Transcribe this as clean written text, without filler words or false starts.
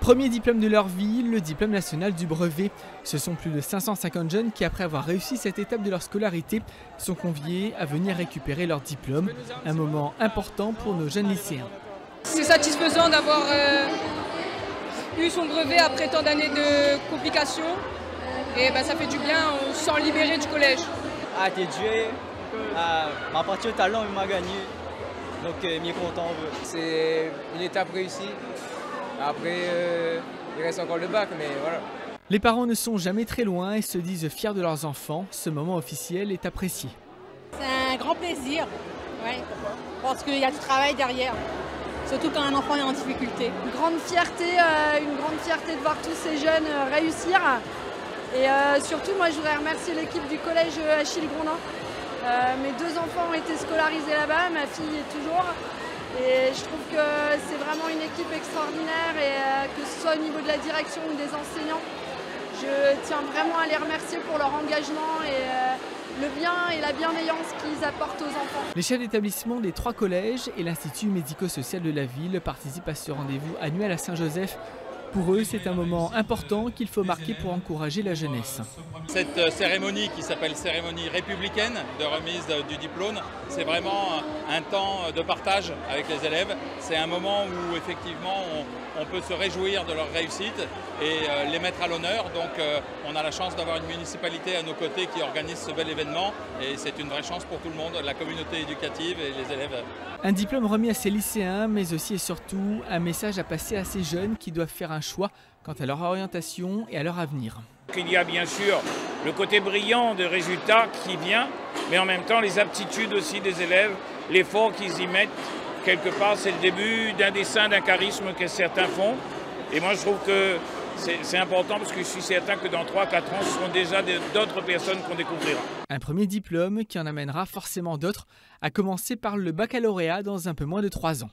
Premier diplôme de leur vie, le diplôme national du brevet. Ce sont plus de 550 jeunes qui, après avoir réussi cette étape de leur scolarité, sont conviés à venir récupérer leur diplôme. Un moment important pour nos jeunes lycéens. C'est satisfaisant d'avoir eu son brevet après tant d'années de complications. Et ça fait du bien, on se sent libéré du collège. T'es Dieu, ma partie au talent, il m'a gagné. Donc, je suis content. C'est une étape réussie. Après, il reste encore le bac, mais voilà. Les parents ne sont jamais très loin et se disent fiers de leurs enfants. Ce moment officiel est apprécié. C'est un grand plaisir, ouais, parce qu'il y a du travail derrière, surtout quand un enfant est en difficulté. Une grande fierté de voir tous ces jeunes réussir. Et surtout, moi, je voudrais remercier l'équipe du collège Achille Grondin. Mes deux enfants ont été scolarisés là-bas, ma fille est toujours. Et je trouve que c'est vraiment une équipe extraordinaire et que ce soit au niveau de la direction ou des enseignants, je tiens vraiment à les remercier pour leur engagement et le bien et la bienveillance qu'ils apportent aux enfants. Les chefs d'établissement des 3 collèges et l'Institut médico-social de la ville participent à ce rendez-vous annuel à Saint-Joseph. Pour eux, c'est un moment important qu'il faut marquer pour encourager la jeunesse. Cette cérémonie qui s'appelle cérémonie républicaine de remise du diplôme, c'est vraiment un temps de partage avec les élèves. C'est un moment où effectivement on peut se réjouir de leur réussite et les mettre à l'honneur. Donc on a la chance d'avoir une municipalité à nos côtés qui organise ce bel événement et c'est une vraie chance pour tout le monde, la communauté éducative et les élèves. Un diplôme remis à ces lycéens, mais aussi et surtout un message à passer à ces jeunes qui doivent faire un choix quant à leur orientation et à leur avenir. Il y a bien sûr le côté brillant des résultats qui vient, mais en même temps les aptitudes aussi des élèves, l'effort qu'ils y mettent. Quelque part, c'est le début d'un dessin, d'un charisme que certains font. Et moi, je trouve que c'est important parce que je suis certain que dans 3-4 ans, ce seront déjà d'autres personnes qu'on découvrira. Un premier diplôme qui en amènera forcément d'autres, à commencer par le baccalauréat dans un peu moins de 3 ans.